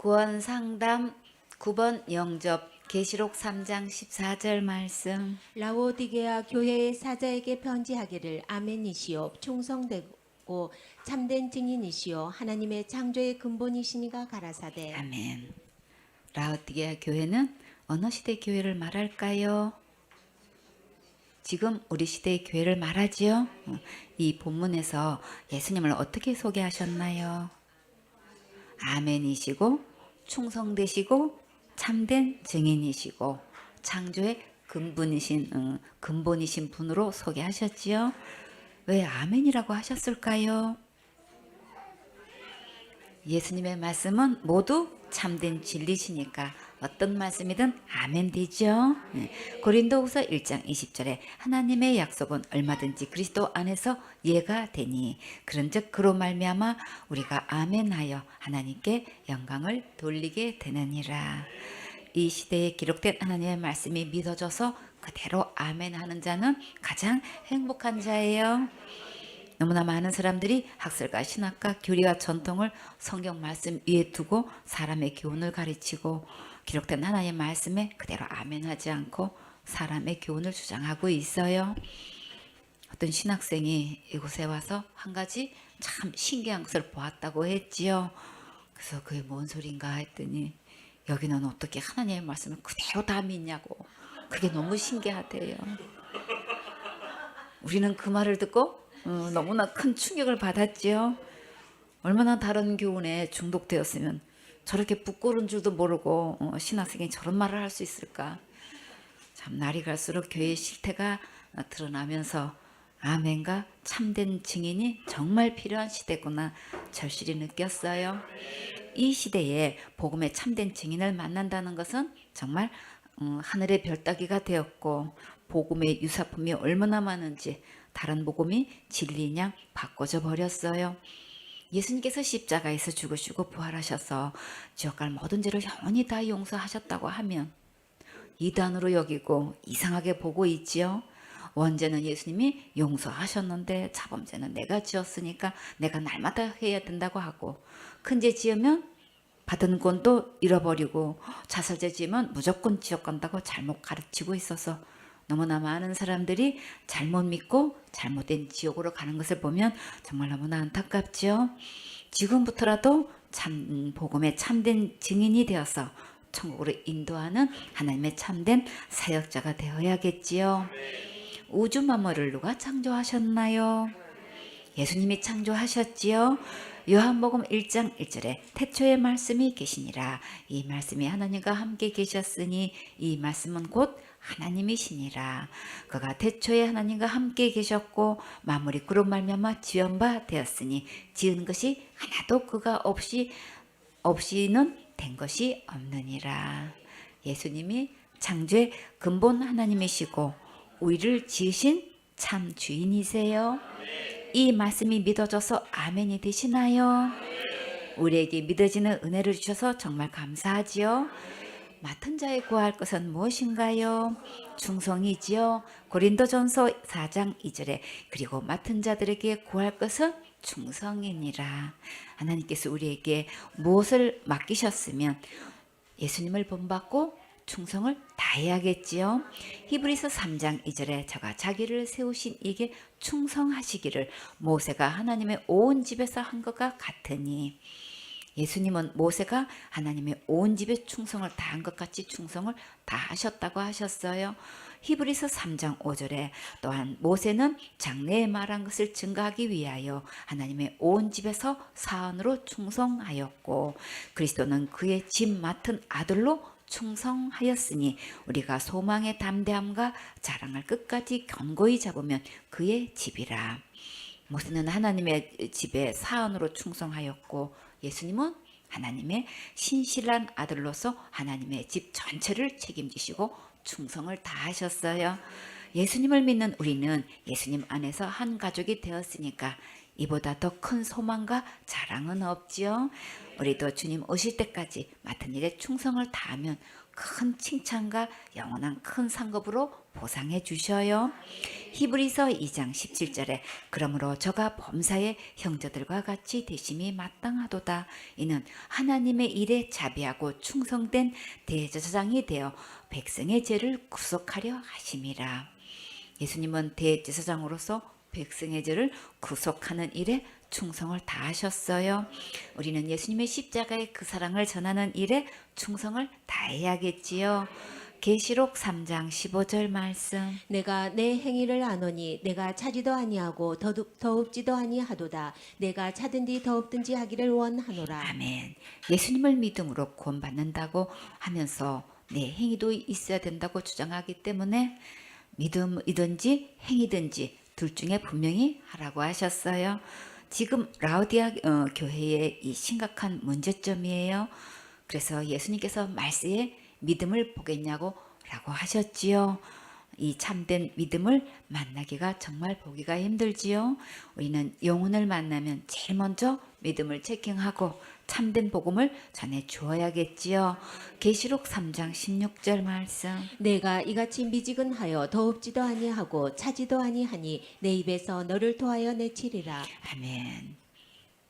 구원 상담 9번 영접 계시록 3장 14절 말씀. 라오디게아 교회의 사자에게 편지하기를 아멘이시오 충성되고 참된 증인이시오 하나님의 창조의 근본이시니가 가라사대. 아멘. 라오디게아 교회는 어느 시대 교회를 말할까요? 지금 우리 시대의 교회를 말하지요. 이 본문에서 예수님을 어떻게 소개하셨나요? 아멘이시고 충성되시고 참된 증인이시고 창조의 근본이신 분으로 소개하셨지요. 왜 아멘이라고 하셨을까요? 예수님의 말씀은 모두 참된 진리시니까 어떤 말씀이든 아멘 되죠. 고린도후서 1장 20절에 하나님의 약속은 얼마든지 그리스도 안에서 예가 되니 그런즉 그로 말미암아 우리가 아멘하여 하나님께 영광을 돌리게 되느니라. 이 시대에 기록된 하나님의 말씀이 믿어져서 그대로 아멘하는 자는 가장 행복한 자예요. 너무나 많은 사람들이 학설과 신학과 교리와 전통을 성경 말씀 위에 두고 사람의 교훈을 가르치고 기록된 하나님의 말씀에 그대로 아멘하지 않고 사람의 교훈을 주장하고 있어요. 어떤 신학생이 이곳에 와서 한 가지 참 신기한 것을 보았다고 했지요. 그래서 그게 뭔 소린가 했더니 여기는 어떻게 하나님의 말씀을 그대로 다 믿냐고. 그게 너무 신기하대요. 우리는 그 말을 듣고 너무나 큰 충격을 받았지요. 얼마나 다른 교훈에 중독되었으면 저렇게 부끄러운 줄도 모르고 신학생이 저런 말을 할 수 있을까. 참 날이 갈수록 교회의 실태가 드러나면서 아멘과 참된 증인이 정말 필요한 시대구나 절실히 느꼈어요. 이 시대에 복음의 참된 증인을 만난다는 것은 정말 하늘의 별따기가 되었고 복음의 유사품이 얼마나 많은지 다른 복음이 진리인 양 바꿔져 버렸어요. 예수님께서 십자가에서 죽으시고 부활하셔서 지옥 갈 모든 죄를 영원히 다 용서하셨다고 하면 이단으로 여기고 이상하게 보고 있지요. 원죄는 예수님이 용서하셨는데 자범죄는 내가 지었으니까 내가 날마다 해야 된다고 하고 큰 죄 지으면 받은 권도 잃어버리고 자살죄 지으면 무조건 지옥 간다고 잘못 가르치고 있어서 너무나 많은 사람들이 잘못 믿고 잘못된 지옥으로 가는 것을 보면 정말 너무나 안타깝죠. 지금부터라도 복음의 참된 증인이 되어서 천국으로 인도하는 하나님의 참된 사역자가 되어야겠지요. 우주 만물을 누가 창조하셨나요? 예수님이 창조하셨지요. 요한복음 1장 1절에 태초에 말씀이 계시니라. 이 말씀이 하나님과 함께 계셨으니 이 말씀은 곧 하나님이시니라. 그가 태초에 하나님과 함께 계셨고 만물이 그로 말미암아 지은 바 되었으니 지은 것이 하나도 그가 없이는 된 것이 없느니라. 예수님이 창조의 근본 하나님이시고 우리를 지으신 참 주인이세요. 이 말씀이 믿어져서 아멘이 되시나요? 우리에게 믿어지는 은혜를 주셔서 정말 감사하지요. 맡은 자에 구할 것은 무엇인가요? 충성이지요. 고린도전서 4장 2절에 그리고 맡은 자들에게 구할 것은 충성이니라. 하나님께서 우리에게 무엇을 맡기셨으면 예수님을 본받고 충성을 다해야겠지요. 히브리서 3장 2절에 저가 자기를 세우신 이게 충성하시기를 모세가 하나님의 온 집에서 한 것과 같으니 예수님은 모세가 하나님의 온 집에 충성을 다한 것 같이 충성을 다하셨다고 하셨어요. 히브리서 3장 5절에 또한 모세는 장래에 말한 것을 증거하기 위하여 하나님의 온 집에서 사원으로 충성하였고 그리스도는 그의 집 맡은 아들로 충성하였으니 우리가 소망의 담대함과 자랑을 끝까지 견고히 잡으면 그의 집이라. 모세는 하나님의 집에 사원으로 충성하였고 예수님은 하나님의 신실한 아들로서 하나님의 집 전체를 책임지시고 충성을 다하셨어요. 예수님을 믿는 우리는 예수님 안에서 한 가족이 되었으니까 이보다 더 큰 소망과 자랑은 없지요. 우리도 주님 오실 때까지 맡은 일에 충성을 다하면 큰 칭찬과 영원한 큰 상급으로 보상해 주셔요. 히브리서 2장 17절에 그러므로 저가 범사의 형제들과 같이 되심이 마땅하도다. 이는 하나님의 일에 자비하고 충성된 대제사장이 되어 백성의 죄를 구속하려 하심이라. 예수님은 대제사장으로서 백성의 죄를 구속하는 일에 충성을 다하셨어요. 우리는 예수님의 십자가의 그 사랑을 전하는 일에 충성을 다해야겠지요. 계시록 3장 15절 말씀. 내가 내 행위를 아노니 내가 차지도 아니하고 더웁지도 아니하도다. 내가 차든지 더웁든지 하기를 원하노라. 아멘. 예수님을 믿음으로 구원받는다고 하면서 내 행위도 있어야 된다고 주장하기 때문에 믿음이든지 행위든지 둘 중에 분명히 하라고 하셨어요. 지금 라우디아 교회의 이 심각한 문제점이에요. 그래서 예수님께서 말세에 믿음을 보겠냐고 라고 하셨지요. 이 참된 믿음을 만나기가 정말 보기가 힘들지요. 우리는 영혼을 만나면 제일 먼저 믿음을 체킹하고 참된 복음을 전해 주어야겠지요. 계시록 3장 16절 말씀. 내가 이같이 미지근하여 더웁지도 아니하고 차지도 아니하니 내 입에서 너를 토하여 내치리라. 아멘.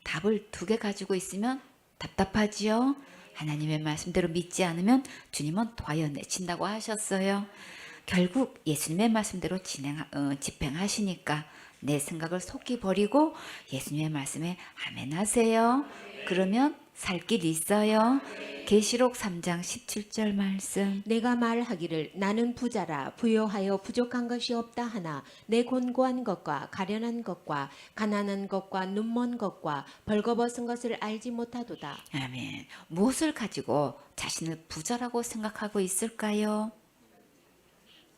답을 두 개 가지고 있으면 답답하지요. 하나님의 말씀대로 믿지 않으면 주님은 토하여 내친다고 하셨어요. 결국 예수님의 말씀대로 집행하시니까 내 생각을 속히 버리고 예수님의 말씀에 아멘 하세요. 그러면 살 길 있어요. 계시록 3장 17절 말씀. 내가 말하기를 나는 부자라 부요하여 부족한 것이 없다 하나 내 곤고한 것과 가련한 것과 가난한 것과 눈먼 것과 벌거벗은 것을 알지 못하도다. 아멘. 무엇을 가지고 자신을 부자라고 생각하고 있을까요?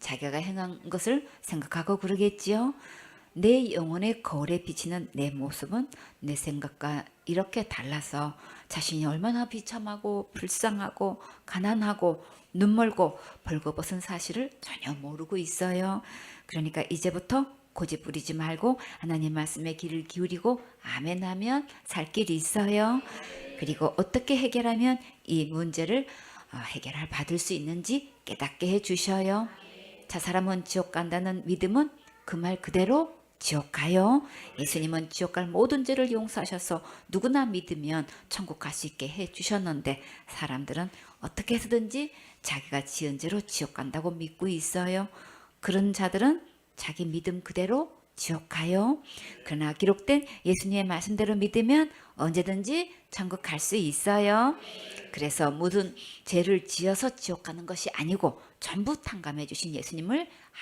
자기가 행한 것을 생각하고 그러겠지요. 내 영혼의 거울에 비치는 내 모습은 내 생각과 이렇게 달라서 자신이 얼마나 비참하고 불쌍하고 가난하고 눈멀고 벌거벗은 사실을 전혀 모르고 있어요. 그러니까 이제부터 고집 부리지 말고 하나님 말씀에 귀를 기울이고 아멘 하면 살 길이 있어요. 그리고 어떻게 해결하면 이 문제를 해결할 받을 수 있는지 깨닫게 해주셔요. 자, 사람은 지옥 간다는 믿음은 그 말 그대로 지옥 가요. 예수님은 지옥 갈 모든 죄를 용서하셔서 누구나 믿으면 천국 갈 수 있게 해주셨는데 사람들은 어떻게 해서든지 자기가 지은 죄로 지옥 간다고 믿고 있어요. 그런 자들은 자기 믿음 그대로 지옥 가요. 그러나 기록된 예수님의 말씀대로 믿으면 언제든지 천국 갈 수 있어요. 그래서 모든 죄를 지어서 지옥 가는 것이 아니고 전부 탕감해 주신 예수님을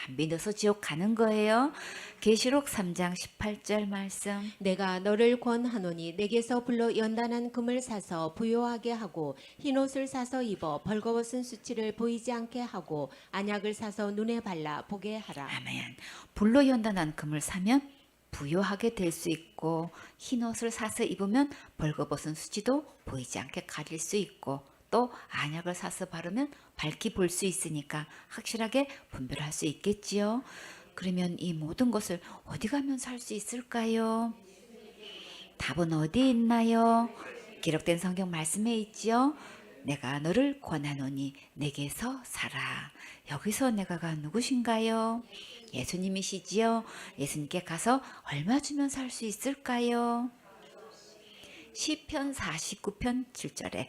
안 믿어서 지옥 가는 거예요. 계시록 3장 18절 말씀. 내가 너를 권하노니 내게서 불러 연단한 금을 사서 부요하게 하고 흰옷을 사서 입어 벌거벗은 수치를 보이지 않게 하고 안약을 사서 눈에 발라 보게 하라. 아멘. 불로 연단한 금을 사면 부요하게 될 수 있고 흰옷을 사서 입으면 벌거벗은 수치도 보이지 않게 가릴 수 있고 또 안약을 사서 바르면 밝히 볼 수 있으니까 확실하게 분별할 수 있겠지요. 그러면 이 모든 것을 어디 가면 살 수 있을까요? 답은 어디에 있나요? 기록된 성경 말씀에 있지요. 내가 너를 권하노니 내게서 살아. 여기서 내가가 누구신가요? 예수님이시지요. 예수님께 가서 얼마 주면 살 수 있을까요? 시편 49편 7절에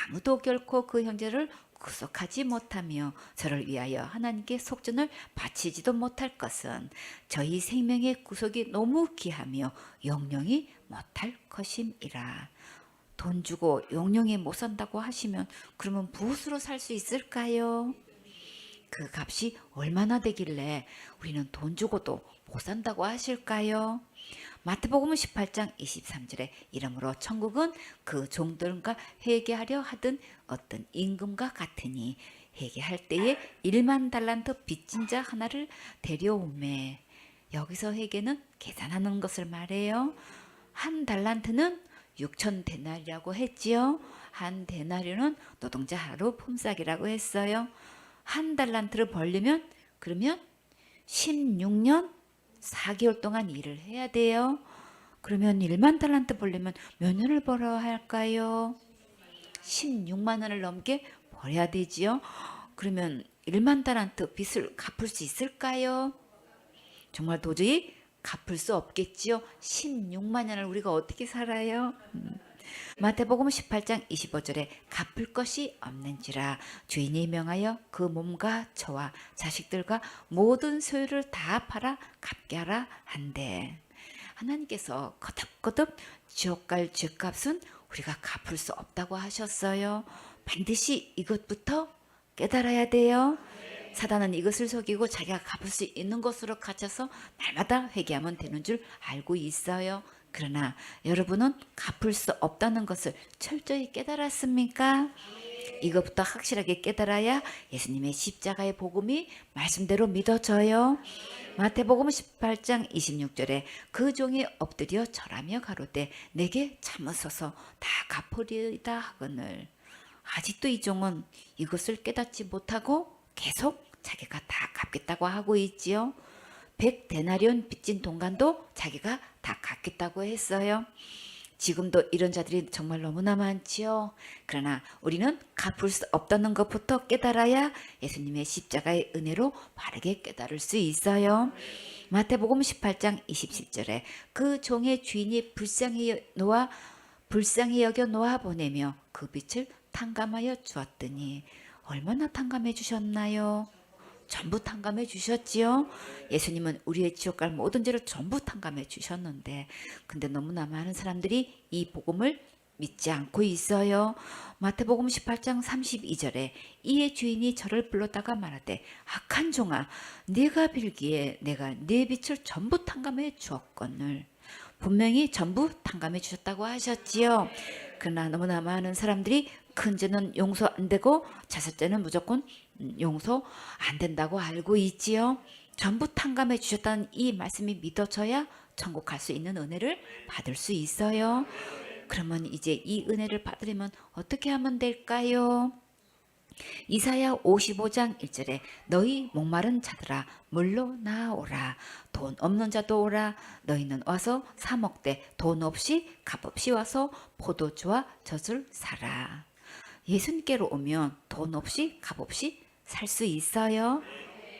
아무도 결코 그 형제를 구속하지 못하며 저를 위하여 하나님께 속전을 바치지도 못할 것은 저희 생명의 구속이 너무 귀하며 영영이 못할 것임이라. 돈 주고 영영이 못 산다고 하시면 그러면 무엇으로 살 수 있을까요? 그 값이 얼마나 되길래 우리는 돈 주고도 못 산다고 하실까요? 마태복음 18장 23절에 이러므로 천국은 그 종들과 회개하려 하던 어떤 임금과 같으니 회개할 때에 1만 달란트 빚진 자 하나를 데려오매. 여기서 회개는 계산하는 것을 말해요. 한 달란트는 6천 데나리라고 했지요. 한 데나리는 노동자 하루 품삯이라고 했어요. 한 달란트를 벌려면 그러면 16년 4개월 동안 일을 해야 돼요. 그러면 1만 달란트 벌려면 몇 년을 벌어야 할까요? 16만 원을 넘게 벌어야 되지요. 그러면 1만 달란트 빚을 갚을 수 있을까요? 정말 도저히 갚을 수 없겠지요. 16만 년을 우리가 어떻게 살아요? 마태복음 18장 25절에 갚을 것이 없는지라 주인이 명하여 그 몸과 저와 자식들과 모든 소유를 다 팔아 갚게 하라 한대. 하나님께서 거듭거듭 지옥 갈 죄값은 우리가 갚을 수 없다고 하셨어요. 반드시 이것부터 깨달아야 돼요. 사단은 이것을 속이고 자기가 갚을 수 있는 것으로 갇혀서 날마다 회개하면 되는 줄 알고 있어요. 그러나 여러분은 갚을 수 없다는 것을 철저히 깨달았습니까? 이것부터 확실하게 깨달아야 예수님의 십자가의 복음이 말씀대로 믿어져요. 마태복음 18장 26절에 그 종이 엎드려 절하며 가로되 내게 참으소서 다 갚으리이다 하거늘. 아직도 이 종은 이것을 깨닫지 못하고 계속 자기가 다 갚겠다고 하고 있지요. 100데나리온 빚진 동간도 자기가 다 갚겠다고 했어요. 지금도 이런 자들이 정말 너무나 많지요. 그러나 우리는 갚을 수 없다는 것부터 깨달아야 예수님의 십자가의 은혜로 바르게 깨달을 수 있어요. 마태복음 18장 27절에 그 종의 주인이 불쌍히 여겨 놓아 보내며 그 빚을 탕감하여 주었더니 얼마나 탕감해 주셨나요? 전부 탕감해 주셨지요. 예수님은 우리의 지옥 갈 모든 죄를 전부 탕감해 주셨는데 근데 너무나 많은 사람들이 이 복음을 믿지 않고 있어요. 마태복음 18장 32절에 이의 주인이 저를 불렀다가 말하되 악한 종아 네가 빌기에 내가 네 빚을 전부 탕감해 주었거늘. 분명히 전부 탕감해 주셨다고 하셨지요. 그러나 너무나 많은 사람들이 큰 죄는 용서 안 되고 자살죄는 무조건 용서 안 된다고 알고 있지요. 전부 탕감해 주셨다는 이 말씀이 믿어져야 천국 갈 수 있는 은혜를 받을 수 있어요. 그러면 이제 이 은혜를 받으려면 어떻게 하면 될까요? 이사야 55장 1절에 너희 목마른 자들아 물로 나오라 돈 없는 자도 오라 너희는 와서 사 먹되 돈 없이 값 없이 와서 포도주와 젖을 사라. 예수님께로 오면 돈 없이 값 없이 살 수 있어요.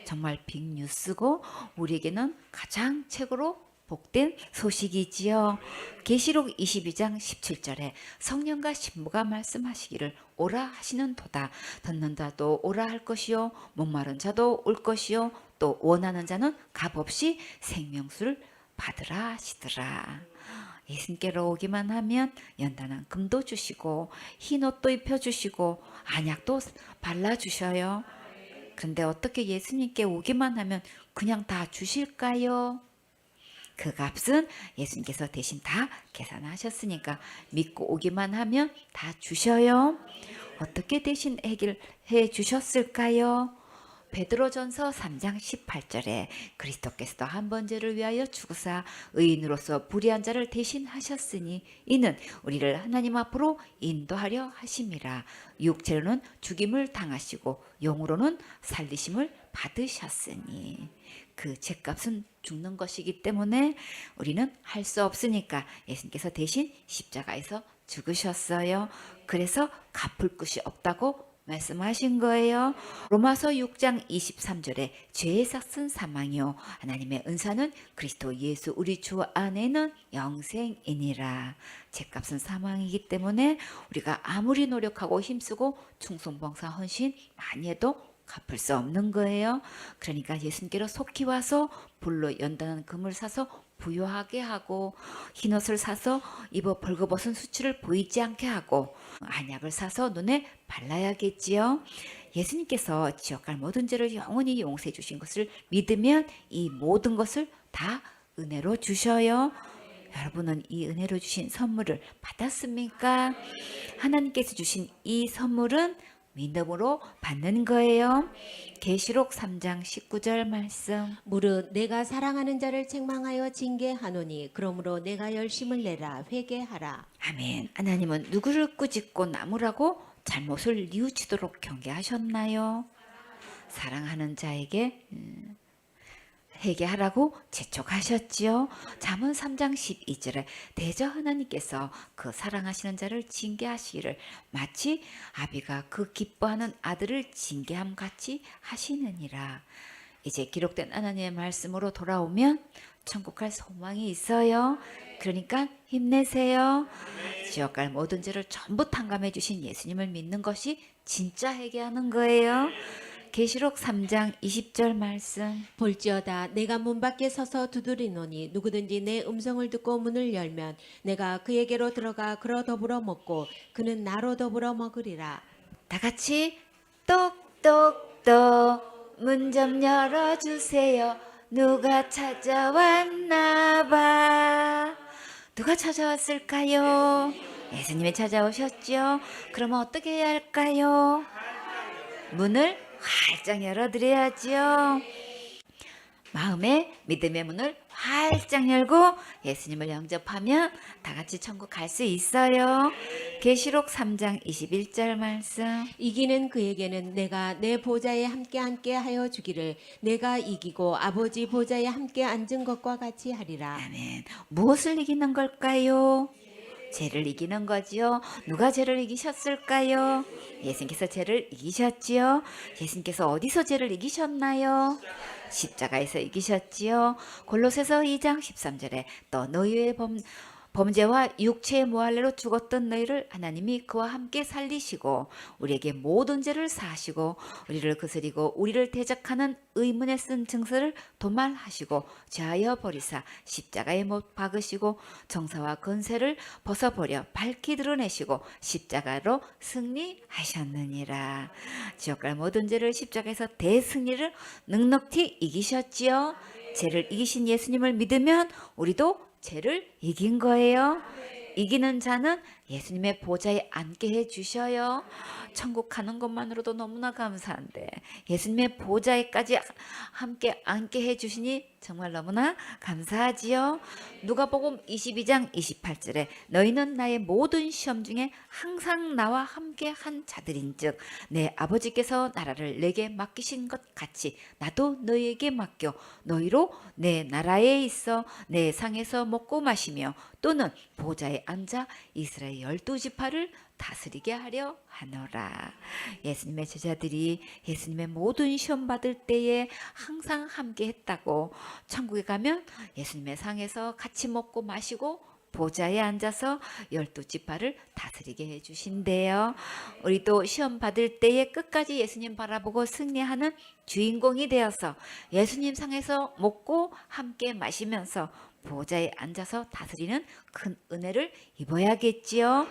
정말 빅뉴스고 우리에게는 가장 최고로 복된 소식이지요. 계시록 22장 17절에 성령과 신부가 말씀하시기를 오라 하시는 도다. 듣는 자도 오라 할 것이요 목마른 자도 올 것이요 또 원하는 자는 값없이 생명수를 받으라 하시더라. 예수님께로 오기만 하면 연단한 금도 주시고 흰 옷도 입혀주시고 안약도 발라주셔요. 그런데 어떻게 예수님께 오기만 하면 그냥 다 주실까요? 그 값은 예수님께서 대신 다 계산하셨으니까 믿고 오기만 하면 다 주셔요. 어떻게 대신 해결해 주셨을까요? 베드로전서 3장 18절에 그리스도께서도 한 번 죄를 위하여 죽으사 의인으로서 불의한 자를 대신하셨으니 이는 우리를 하나님 앞으로 인도하려 하심이라. 육체로는 죽임을 당하시고 영으로는 살리심을 받으셨으니 그 죄값은 죽는 것이기 때문에 우리는 할 수 없으니까 예수님께서 대신 십자가에서 죽으셨어요. 그래서 갚을 것이 없다고 말씀하신 거예요. 로마서 6장 23절에 죄의 삭은 사망이요 하나님의 은사는 그리스도 예수 우리 주 안에는 영생이니라. 죄값은 사망이기 때문에 우리가 아무리 노력하고 힘쓰고 충성봉사 헌신 많이 해도 갚을 수 없는 거예요. 그러니까 예수님께로 속히 와서 불로 연단한 금을 사서 부요하게 하고 흰옷을 사서 입어 벌거벗은 수치를 보이지 않게 하고 안약을 사서 눈에 발라야겠지요. 예수님께서 지옥 갈 모든 죄를 영원히 용서해 주신 것을 믿으면 이 모든 것을 다 은혜로 주셔요. 여러분은 이 은혜로 주신 선물을 받았습니까? 하나님께서 주신 이 선물은 믿음으로 받는 거예요. 계시록 3장 19절 말씀. 무릇 내가 사랑하는 자를 책망하여 징계하노니 그러므로 내가 열심을 내라 회개하라. 아멘. 하나님은 누구를 꾸짖고 나무라고 잘못을 뉘우치도록 경계하셨나요? 사랑하는 자에게 회개하라고 재촉하셨지요. 잠언 3장 12절에 대저 하나님께서 그 사랑하시는 자를 징계하시기를 마치 아비가 그 기뻐하는 아들을 징계함 같이 하시느니라. 이제 기록된 하나님의 말씀으로 돌아오면 천국 갈 소망이 있어요. 그러니까 힘내세요. 지옥 갈 모든 죄를 전부 탕감해 주신 예수님을 믿는 것이 진짜 회개하는 거예요. 계시록 3장 20절 말씀. 볼지어다 내가 문 밖에 서서 두드리노니 누구든지 내 음성을 듣고 문을 열면 내가 그에게로 들어가 그로 더불어 먹고 그는 나로 더불어 먹으리라. 다 같이 똑똑똑 문 좀 열어주세요. 누가 찾아왔나 봐. 누가 찾아왔을까요? 예수님이 찾아오셨죠? 그러면 어떻게 해야 할까요? 문을 활짝 열어드려야지요. 마음의 믿음의 문을 활짝 열고 예수님을 영접하면 다 같이 천국 갈 수 있어요. 계시록 3장 21절 말씀. 이기는 그에게는 내가 내 보좌에 함께 하여 주기를 내가 이기고 아버지 보좌에 함께 앉은 것과 같이 하리라. 아멘. 무엇을 이기는 걸까요? 죄를 이기는 거지요. 누가 죄를 이기셨을까요? 예수님께서 죄를 이기셨지요. 예수님께서 어디서 죄를 이기셨나요? 십자가에서 이기셨지요. 골로새서 2장 13절에 또 너희의 범죄와 육체의 모할례로 죽었던 너희를 하나님이 그와 함께 살리시고 우리에게 모든 죄를 사하시고 우리를 거스리고 우리를 대적하는 의문에 쓴 증서를 도말하시고 죄하여 버리사 십자가에 못 박으시고 정사와 건세를 벗어버려 밝히 드러내시고 십자가로 승리하셨느니라. 지옥갈 모든 죄를 십자가에서 대승리를 넉넉히 이기셨지요. 죄를 이기신 예수님을 믿으면 우리도 죄를 이긴 거예요. 이기는 자는 예수님의 보좌에 앉게 해주셔요. 천국 가는 것만으로도 너무나 감사한데 예수님의 보좌에까지 함께 앉게 해주시니 정말 너무나 감사하지요. 누가복음 22장 28절에 너희는 나의 모든 시험 중에 항상 나와 함께 한 자들인즉 내 아버지께서 나라를 내게 맡기신 것 같이 나도 너희에게 맡겨 너희로 내 나라에 있어 내 상에서 먹고 마시며 또는 보좌에 앉아 이스라엘 12지파를 다스리게 하려 하노라. 예수님의 제자들이 예수님의 모든 시험 받을 때에 항상 함께 했다고 천국에 가면 예수님의 상에서 같이 먹고 마시고 보좌에 앉아서 12지파를 다스리게 해주신대요. 우리도 시험 받을 때에 끝까지 예수님 바라보고 승리하는 주인공이 되어서 예수님 상에서 먹고 함께 마시면서 보좌에 앉아서 다스리는 큰 은혜를 입어야겠지요.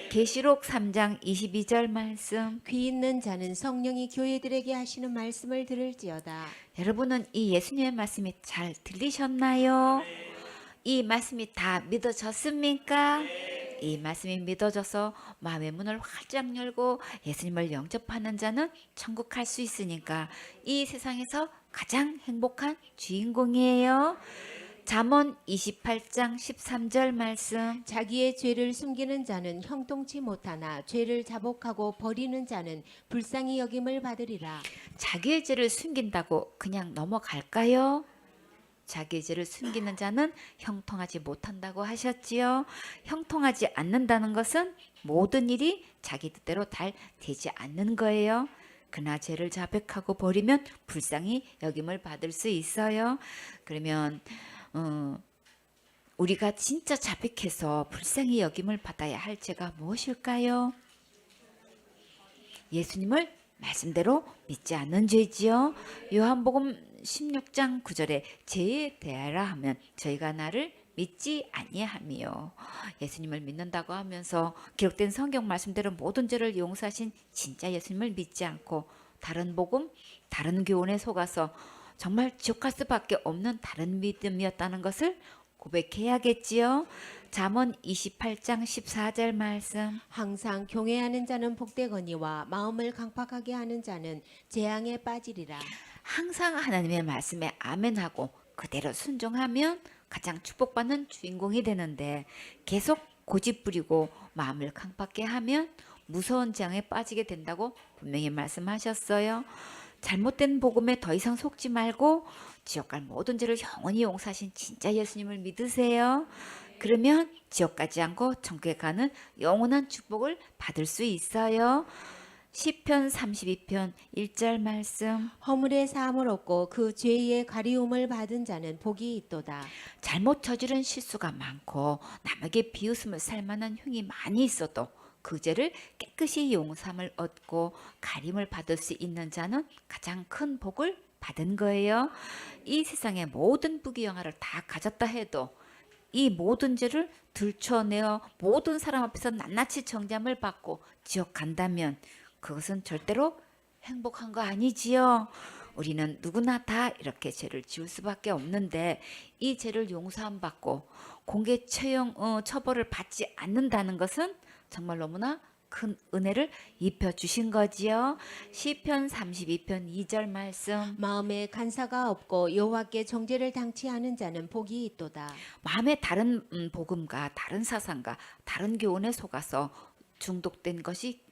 계시록 3장 22절 말씀. 귀 있는 자는 성령이 교회들에게 하시는 말씀을 들을지어다. 여러분은 이 예수님의 말씀이 잘 들리셨나요? 이 말씀이 다 믿어졌습니까? 이 말씀이 믿어져서 마음의 문을 활짝 열고 예수님을 영접하는 자는 천국 갈 수 있으니까 이 세상에서 가장 행복한 주인공이에요. 잠언 28장 13절 말씀. 자기의 죄를 숨기는 자는 형통치 못하나 죄를 자복하고 버리는 자는 불쌍히 여김을 받으리라. 자기의 죄를 숨긴다고 그냥 넘어갈까요? 자기의 죄를 숨기는 자는 형통하지 못한다고 하셨지요. 형통하지 않는다는 것은 모든 일이 자기 뜻대로 잘 되지 않는 거예요. 그러나 죄를 자백하고 버리면 불쌍히 여김을 받을 수 있어요. 그러면 우리가 진짜 자백해서 불쌍히 여김을 받아야 할 죄가 무엇일까요? 예수님을 말씀대로 믿지 않는 죄지요. 요한복음 16장 9절에 죄에 대하라 하면 저희가 나를 믿지 아니하며 예수님을 믿는다고 하면서 기록된 성경 말씀대로 모든 죄를 용서하신 진짜 예수님을 믿지 않고 다른 복음, 다른 교훈에 속아서 정말 지옥 갈 수밖에 없는 다른 믿음이었다는 것을 고백해야겠지요. 잠언 28장 14절 말씀. 항상 경외하는 자는 복되거니와 마음을 강팍하게 하는 자는 재앙에 빠지리라. 항상 하나님의 말씀에 아멘하고 그대로 순종하면 가장 축복받는 주인공이 되는데 계속 고집 부리고 마음을 강팍하게 하면 무서운 재앙에 빠지게 된다고 분명히 말씀하셨어요. 잘못된 복음에 더 이상 속지 말고 지옥 갈 모든 죄를 영원히 용서하신 진짜 예수님을 믿으세요. 그러면 지옥 가지 않고 천국에 가는 영원한 축복을 받을 수 있어요. 시편 32편 1절 말씀. 허물의 사함을 얻고 그 죄의 가리움을 받은 자는 복이 있도다. 잘못 저지른 실수가 많고 남에게 비웃음을 살 만한 흉이 많이 있어도 그 죄를 깨끗이 용서함을 얻고 가림을 받을 수 있는 자는 가장 큰 복을 받은 거예요. 이 세상의 모든 부귀영화를 다 가졌다 해도 이 모든 죄를 들춰내어 모든 사람 앞에서 낱낱이 정죄함을 받고 지옥 간다면 그것은 절대로 행복한 거 아니지요. 우리는 누구나 다 이렇게 죄를 지을 수밖에 없는데 이 죄를 용서함 받고 공개 처벌을 받지 않는다는 것은 정말 너무나 큰 은혜를 입혀 주신 거지요. 시편 32편 2절 말씀. 마음에 간사가 없고 여호와께 정죄를 당치 않은 자는 복이 있도다. 마음에 다른 복음과 다른 사상과 다른 교훈에 속아서 중독된 것이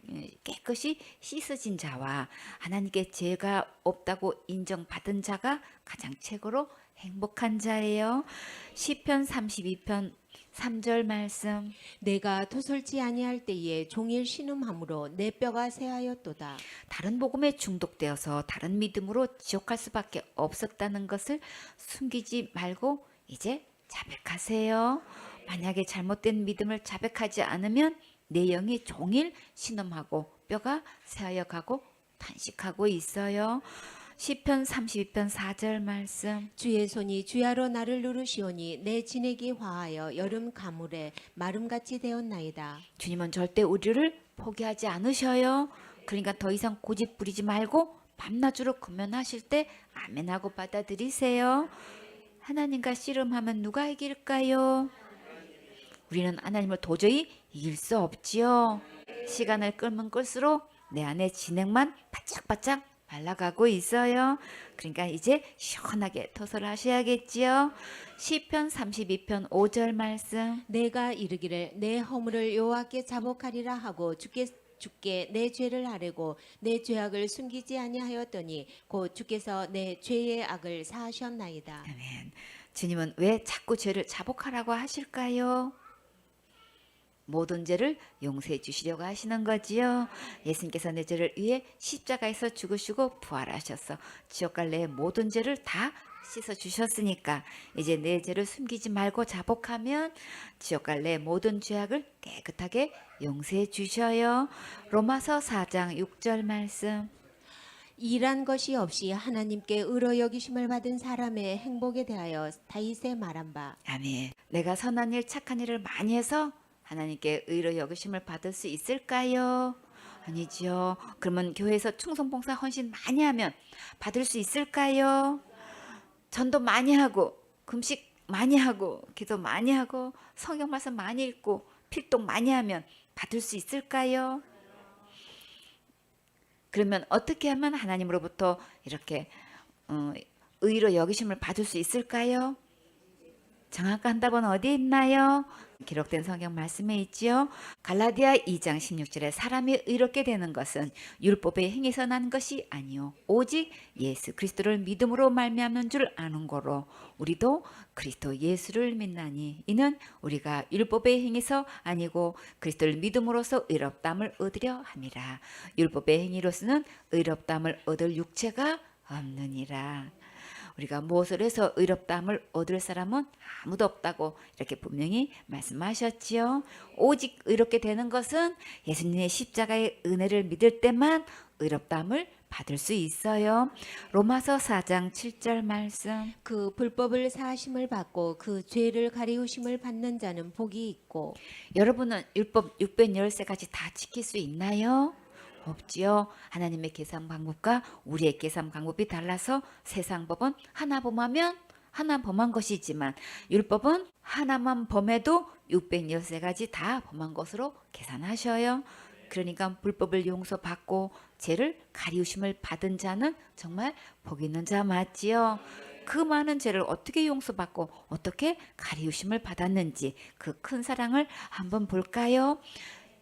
깨끗이 씻어진 자와 하나님께 죄가 없다고 인정받은 자가 가장 최고로 행복한 자예요. 시편 32편 3절 말씀. 내가 토설지 아니할 때에 종일 신음함으로 내 뼈가 새하였도다. 다른 복음에 중독되어서 다른 믿음으로 지옥 갈 수밖에 없었다는 것을 숨기지 말고 이제 자백하세요. 만약에 잘못된 믿음을 자백하지 않으면 내 영이 종일 신음하고 뼈가 새하여 가고 탄식하고 있어요. 시편 32편 4절 말씀. 주의 손이 주야로 나를 누르시오니 내 진액이 화하여 여름 가물에 마름같이 되었나이다. 주님은 절대 우리를 포기하지 않으셔요. 그러니까 더 이상 고집 부리지 말고 밤낮으로 금연하실 때 아멘하고 받아들이세요. 하나님과 씨름하면 누가 이길까요? 우리는 하나님을 도저히 이길 수 없지요. 시간을 끌면 끌수록 내 안에 진액만 바짝바짝 말라가고 있어요. 그러니까 이제 시원하게 토설을 하셔야겠지요. 시편 32편 5절 말씀. 내가 이르기를 내 허물을 여호와께 자복하리라 하고 주께 내 죄를 아뢰고 내 죄악을 숨기지 아니하였더니 곧 주께서 내 죄의 악을 사하셨나이다. 아멘. 주님은 왜 자꾸 죄를 자복하라고 하실까요? 모든 죄를 용서해 주시려고 하시는 거지요. 예수님께서 내 죄를 위해 십자가에서 죽으시고 부활하셔서 지옥 갈 내 모든 죄를 다 씻어 주셨으니까 이제 내 죄를 숨기지 말고 자복하면 지옥 갈 내 모든 죄악을 깨끗하게 용서해 주셔요. 로마서 4장 6절 말씀. 일한 것이 없이 하나님께 의로 여기심을 받은 사람의 행복에 대하여 다윗의 말한 바. 아멘. 내가 선한 일 착한 일을 많이 해서 하나님께 의로 여기심을 받을 수 있을까요? 아니지요. 그러면 교회에서 충성봉사 헌신 많이 하면 받을 수 있을까요? 전도 많이 하고 금식 많이 하고 기도 많이 하고 성경 말씀 많이 읽고 필독 많이 하면 받을 수 있을까요? 그러면 어떻게 하면 하나님으로부터 이렇게 의로 여기심을 받을 수 있을까요? 정확한 답은 어디에 있나요? 기록된 성경 말씀에 있지요. 갈라디아 2장 16절에 사람이 의롭게 되는 것은 율법의 행위에서 난 것이 아니요 오직 예수 그리스도를 믿음으로 말미암는 줄 아는 거로 우리도 그리스도 예수를 믿나니 이는 우리가 율법의 행위에서 아니고 그리스도를 믿음으로써 의롭담을 얻으려 함이라. 율법의 행위로서는 의롭담을 얻을 육체가 없느니라. 우리가 무엇을 해서 의롭다함을 얻을 사람은 아무도 없다고 이렇게 분명히 말씀하셨지요. 오직 의롭게 되는 것은 예수님의 십자가의 은혜를 믿을 때만 의롭다함을 받을 수 있어요. 로마서 4장 7절 말씀. 그 불법을 사하심을 받고 그 죄를 가리우심을 받는 자는 복이 있고. 여러분은 율법 613가지 다 지킬 수 있나요? 없지요. 하나님의 계산 방법과 우리의 계산 방법이 달라서 세상 법은 하나 범하면 하나 범한 것이지만 율법은 하나만 범해도 613가지 다 범한 것으로 계산하셔요. 그러니까 불법을 용서받고 죄를 가리우심을 받은 자는 정말 복 있는 자 맞지요. 그 많은 죄를 어떻게 용서받고 어떻게 가리우심을 받았는지 그 큰 사랑을 한번 볼까요?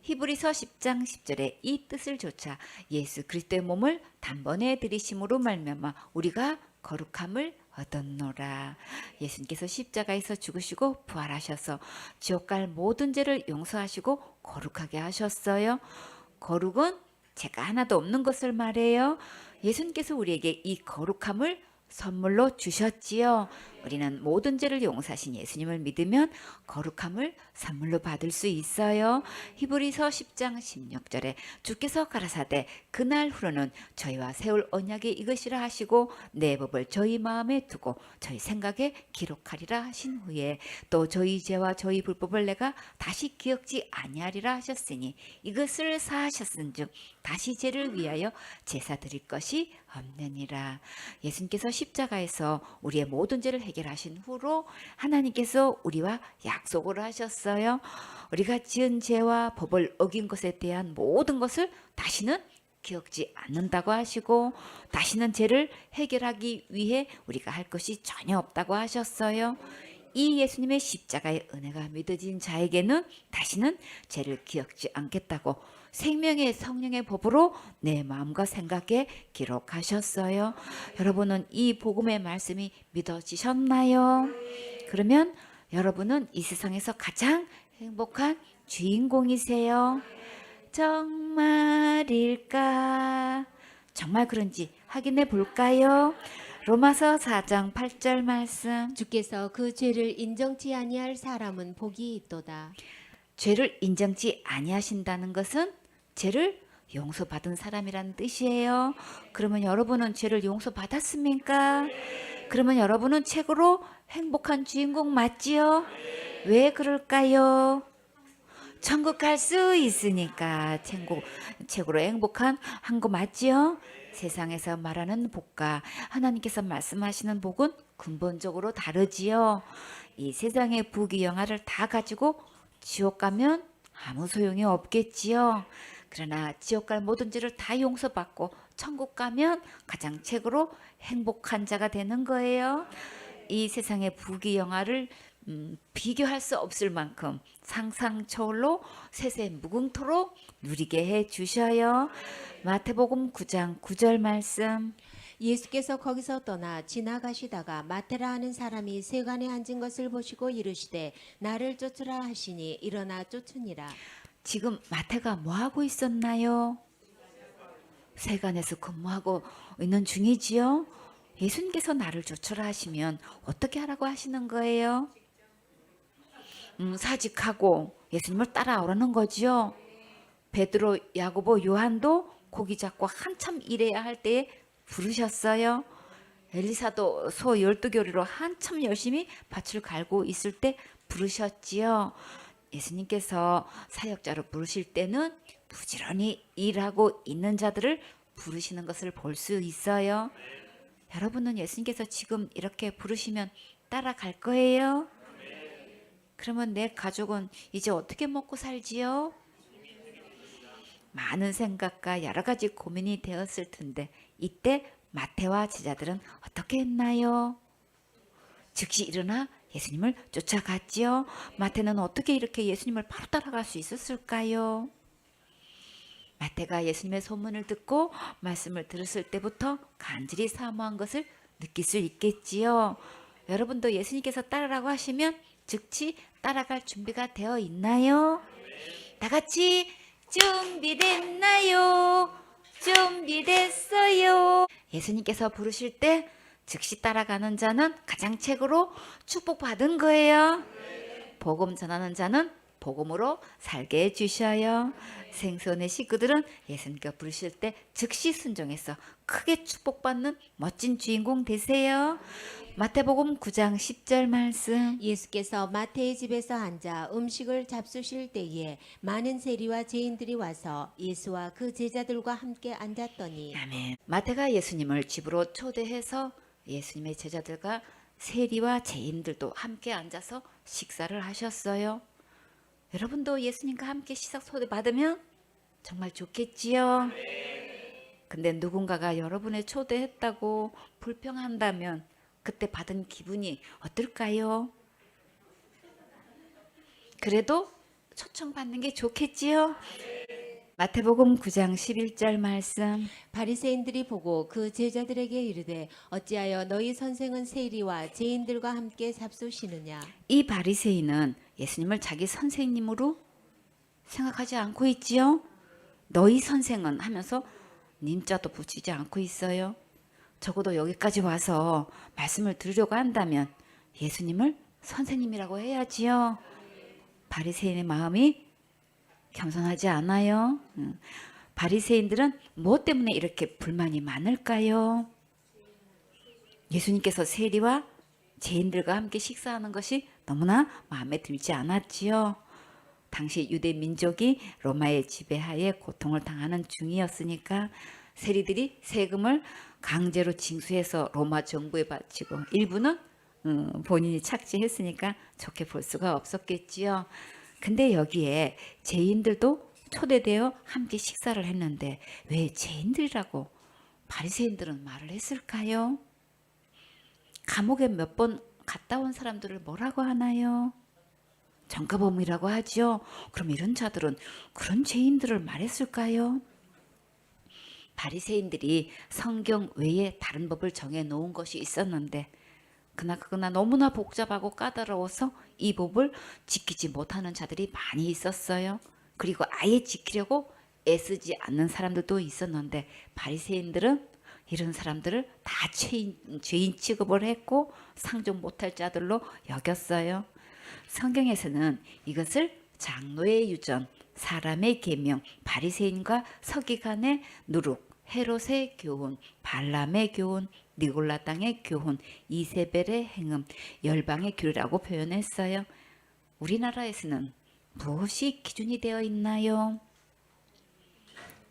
히브리서 10장 10절에 이 뜻을 조차 예수 그리스도의 몸을 단번에 들이심으로 말미암아 우리가 거룩함을 얻었노라. 예수님께서 십자가에서 죽으시고 부활하셔서 지옥 갈 모든 죄를 용서하시고 거룩하게 하셨어요. 거룩은 죄가 하나도 없는 것을 말해요. 예수님께서 우리에게 이 거룩함을 선물로 주셨지요. 우리는 모든 죄를 용서하신 예수님을 믿으면 거룩함을 선물로 받을 수 있어요. 히브리서 10장 16절에 주께서 가라사대 그날 후로는 저희와 세울 언약이 이것이라 하시고 내 법을 저희 마음에 두고 저희 생각에 기록하리라 하신 후에 또 저희 죄와 저희 불법을 내가 다시 기억지 아니하리라 하셨으니 이것을 사하셨은즉 다시 죄를 위하여 제사 드릴 것이 없느니라. 예수님께서 십자가에서 우리의 모든 죄를 해결하신 후로 하나님께서 우리와 약속을 하셨어요. 우리가 지은 죄와 법을 어긴 것에 대한 모든 것을 다시는 기억지 않는다고 하시고 다시는 죄를 해결하기 위해 우리가 할 것이 전혀 없다고 하셨어요. 이 예수님의 십자가의 은혜가 믿어진 자에게는 다시는 죄를 기억지 않겠다고 생명의 성령의 법으로 내 마음과 생각에 기록하셨어요. 여러분은 이 복음의 말씀이 믿어지셨나요? 그러면 여러분은 이 세상에서 가장 행복한 주인공이세요. 정말일까? 정말 그런지 확인해 볼까요? 로마서 4장 8절 말씀. 주께서 그 죄를 인정치 아니할 사람은 복이 있도다. 죄를 인정치 아니하신다는 것은 죄를 용서받은 사람이라는 뜻이에요. 그러면 여러분은 죄를 용서받았습니까? 그러면 여러분은 책으로 행복한 주인공 맞지요? 왜 그럴까요? 천국 갈 수 있으니까 책으로 행복한 한 거 맞지요? 세상에서 말하는 복과 하나님께서 말씀하시는 복은 근본적으로 다르지요. 이 세상의 부귀영화를 다 가지고 지옥 가면 아무 소용이 없겠지요. 그러나 지옥 갈 모든 죄를 다 용서받고 천국 가면 가장 최고로 행복한 자가 되는 거예요. 이 세상의 부귀영화를 비교할 수 없을 만큼 상상 초월로 세세 무궁토록 누리게 해 주셔요. 마태복음 9장 9절 말씀. 예수께서 거기서 떠나 지나가시다가 마테라 하는 사람이 세관에 앉은 것을 보시고 이르시되 나를 쫓으라 하시니 일어나 쫓으니라. 지금 마태가 뭐 하고 있었나요? 세관에서 근무하고 있는 중이지요. 예수님께서 나를 쫓으라 하시면 어떻게 하라고 하시는 거예요? 사직하고 예수님을 따라오라는 거지요. 베드로, 야고보, 요한도 고기 잡고 한참 일해야 할 때에 부르셨어요. 엘리사도 소 12교리로 한참 열심히 밭을 갈고 있을 때 부르셨지요. 예수님께서 사역자로 부르실 때는 부지런히 일하고 있는 자들을 부르시는 것을 볼 수 있어요. 여러분은 예수님께서 지금 이렇게 부르시면 따라갈 거예요? 그러면 내 가족은 이제 어떻게 먹고 살지요? 많은 생각과 여러 가지 고민이 되었을 텐데 이때 마태와 제자들은 어떻게 했나요? 즉시 일어나 예수님을 쫓아갔지요. 마태는 어떻게 이렇게 예수님을 바로 따라갈 수 있었을까요? 마태가 예수님의 소문을 듣고 말씀을 들었을 때부터 간절히 사모한 것을 느낄 수 있겠지요. 여러분도 예수님께서 따르라고 하시면 즉시 따라갈 준비가 되어 있나요? 다 같이 준비됐나요? 준비됐어요. 예수님께서 부르실 때 즉시 따라가는 자는 가장 최고로 축복받은 거예요. 복음 전하는 자는 복음으로 살게 해주셔요. 생선의 식구들은 예수님께 부르실 때 즉시 순종해서 크게 축복받는 멋진 주인공 되세요. 마태복음 9장 10절 말씀. 예수께서 마태의 집에서 앉아 음식을 잡수실 때에 많은 세리와 죄인들이 와서 예수와 그 제자들과 함께 앉았더니 아멘. 마태가 예수님을 집으로 초대해서 예수님의 제자들과 세리와 죄인들도 함께 앉아서 식사를 하셨어요. 여러분도 예수님과 함께 식사 초대받으면 정말 좋겠지요. 근데 누군가가 여러분을 초대했다고 불평한다면 그때 받은 기분이 어떨까요? 그래도 초청받는 게 좋겠지요? 마태복음 9장 11절 말씀. 바리새인들이 보고 그 제자들에게 이르되 어찌하여 너희 선생은 세리와 죄인들과 함께 잡수시느냐. 이 바리새인은 예수님을 자기 선생님으로 생각하지 않고 있지요. 너희 선생은 하면서 님자도 붙이지 않고 있어요. 적어도 여기까지 와서 말씀을 들으려고 한다면 예수님을 선생님이라고 해야지요. 바리새인의 마음이 겸손하지 않아요. 바리새인들은 무엇 때문에 이렇게 불만이 많을까요? 예수님께서 세리와 죄인들과 함께 식사하는 것이 너무나 마음에 들지 않았지요. 당시 유대 민족이 로마의 지배하에 고통을 당하는 중이었으니까 세리들이 세금을 강제로 징수해서 로마 정부에 바치고 일부는 본인이 착취했으니까 좋게 볼 수가 없었겠지요. 근데 여기에 죄인들도 초대되어 함께 식사를 했는데 왜 죄인들이라고 바리새인들은 말을 했을까요? 감옥에 몇 번 갔다 온 사람들을 뭐라고 하나요? 전과범이라고 하죠. 그럼 이런 자들은 그런 죄인들을 말했을까요? 바리새인들이 성경 외에 다른 법을 정해 놓은 것이 있었는데 그러나 너무나 복잡하고 까다로워서 이 법을 지키지 못하는 자들이 많이 있었어요. 그리고 아예 지키려고 애쓰지 않는 사람들도 있었는데 바리새인들은 이런 사람들을 다 죄인 취급을 했고 상종 못할 자들로 여겼어요. 성경에서는 이것을 장로의 유전, 사람의 계명, 바리새인과 서기관의 누룩, 헤롯의 교훈, 발람의 교훈, 니골라 땅의 교훈, 이세벨의 행음, 열방의 교리라고 표현했어요. 우리나라에서는 무엇이 기준이 되어 있나요?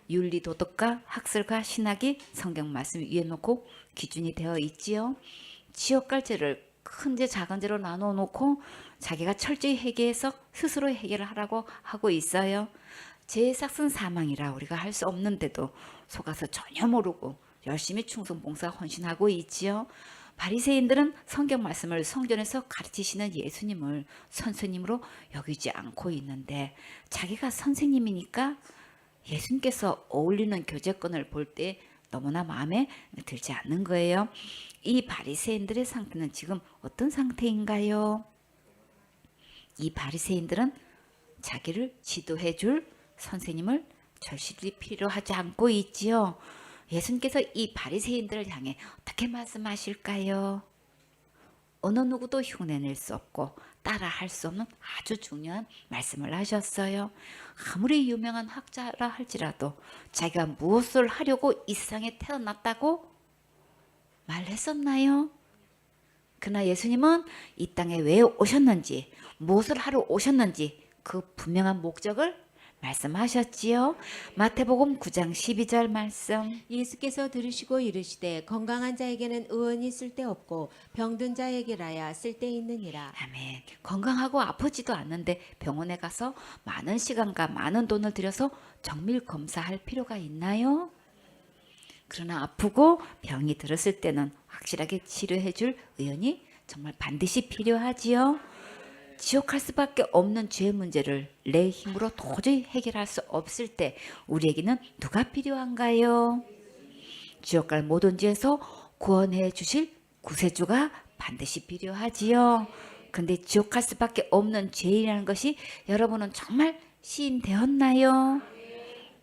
윤리, 도덕과 학설과 신학이 성경 말씀 위에 놓고 기준이 되어 있지요. 지옥 갈 죄를 큰 죄, 작은 죄로 나눠 놓고 자기가 철저히 회개해서 스스로 해결을 하라고 하고 있어요. 죄의 삭은 사망이라 우리가 할 수 없는데도 속아서 전혀 모르고 열심히 충성 봉사 헌신하고 있지요. 바리새인들은 성경 말씀을 성전에서 가르치시는 예수님을 선생님으로 여기지 않고 있는데 자기가 선생님이니까 예수님께서 어울리는 교제권을 볼 때 너무나 마음에 들지 않는 거예요. 이 바리새인들의 상태는 지금 어떤 상태인가요? 이 바리새인들은 자기를 지도해 줄 선생님을 절실히 필요하지 않고 있지요. 예수님께서 이 바리새인들을 향해 어떻게 말씀하실까요? 어느 누구도 흉내낼 수 없고 따라 할 수 없는 아주 중요한 말씀을 하셨어요. 아무리 유명한 학자라 할지라도 자기가 무엇을 하려고 이 세상에 태어났다고 말했었나요? 그러나 예수님은 이 땅에 왜 오셨는지, 무엇을 하러 오셨는지 그 분명한 목적을 말씀하셨지요. 마태복음 9장 12절 말씀. 예수께서 들으시고 이르시되 건강한 자에게는 의원이 쓸데없고 병든 자에게라야 쓸데있느니라. 아멘. 건강하고 아프지도 않는데 병원에 가서 많은 시간과 많은 돈을 들여서 정밀 검사할 필요가 있나요? 그러나 아프고 병이 들었을 때는 확실하게 치료해 줄 의원이 정말 반드시 필요하지요. 지옥 갈 수밖에 없는 죄 문제를 내 힘으로 도저히 해결할 수 없을 때 우리에게는 누가 필요한가요? 지옥 갈 모든 죄에서 구원해 주실 구세주가 반드시 필요하지요. 근데 지옥 갈 수밖에 없는 죄이라는 것이 여러분은 정말 시인되었나요?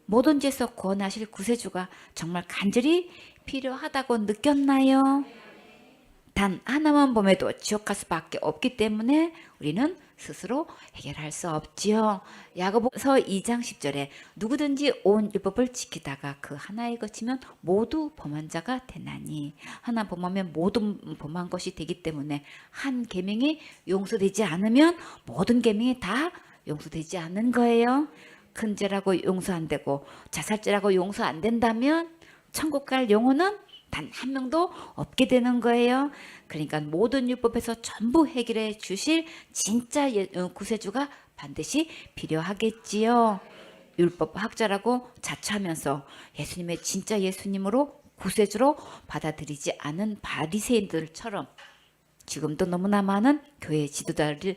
모든 죄에서 구원하실 구세주가 정말 간절히 필요하다고 느꼈나요? 단 하나만 범해도 지옥 갈 수밖에 없기 때문에 우리는 스스로 해결할 수 없지요. 야고보서 2장 10절에 누구든지 온 율법을 지키다가 그 하나에 거치면 모두 범한 자가 되나니, 하나 범하면 모든 범한 것이 되기 때문에 한 계명이 용서되지 않으면 모든 계명이 다 용서되지 않는 거예요. 큰 죄라고 용서 안 되고 자살죄라고 용서 안 된다면 천국 갈 영혼은 단 한 명도 없게 되는 거예요. 그러니까 모든 율법에서 전부 해결해 주실 진짜 구세주가 반드시 필요하겠지요. 율법 학자라고 자처하면서 예수님의 진짜 예수님으로 구세주로 받아들이지 않은 바리새인들처럼 지금도 너무나 많은 교회 지도자들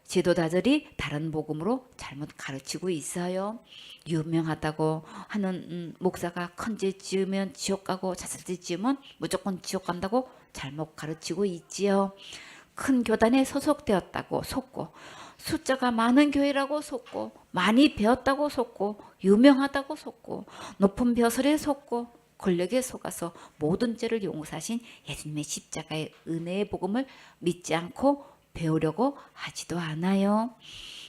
지도자들이 다른 복음으로 잘못 가르치고 있어요. 유명하다고 하는 목사가 큰 죄 지으면 지옥 가고 자살죄 지으면 무조건 지옥 간다고 잘못 가르치고 있지요. 큰 교단에 소속되었다고 속고, 숫자가 많은 교회라고 속고, 많이 배웠다고 속고, 유명하다고 속고, 높은 벼슬에 속고, 권력에 속아서 모든 죄를 용서하신 예수님의 십자가의 은혜의 복음을 믿지 않고 배우려고 하지도 않아요.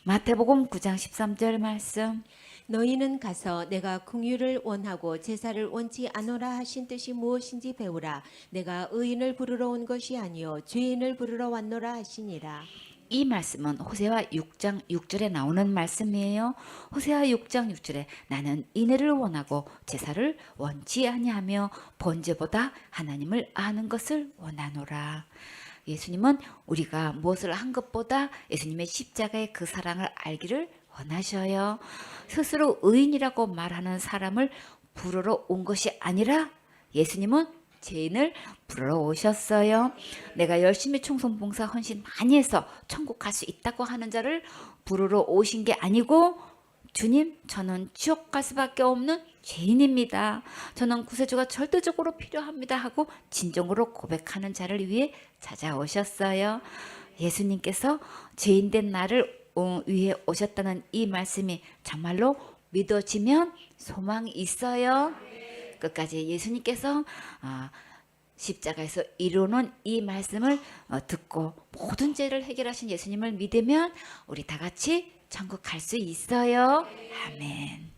마태복음 9장 13절 말씀. 너희는 가서 내가 긍휼을 원하고 제사를 원치 않노라 하신 뜻이 무엇인지 배우라. 내가 의인을 부르러 온 것이 아니요 죄인을 부르러 왔노라 하시니라. 이 말씀은 호세아 6장 6절에 나오는 말씀이에요. 호세아 6장 6절에 나는 인애를 원하고 제사를 원치 아니하며 번제보다 하나님을 아는 것을 원하노라. 예수님은 우리가 무엇을 한 것보다 예수님의 십자가의 그 사랑을 알기를 원하셔요. 스스로 의인이라고 말하는 사람을 부르러 온 것이 아니라 예수님은 죄인을 부르러 오셨어요. 내가 열심히 충성봉사 헌신 많이 해서 천국 갈 수 있다고 하는 자를 부르러 오신 게 아니고, 주님, 저는 지옥 갈 수밖에 없는 죄인입니다. 저는 구세주가 절대적으로 필요합니다 하고 진정으로 고백하는 자를 위해 찾아오셨어요. 예수님께서 죄인된 나를 위해 오셨다는 이 말씀이 정말로 믿어지면 소망이 있어요. 끝까지 예수님께서 십자가에서 이루는 이 말씀을 듣고 모든 죄를 해결하신 예수님을 믿으면 우리 다 같이 천국 갈 수 있어요. 아멘.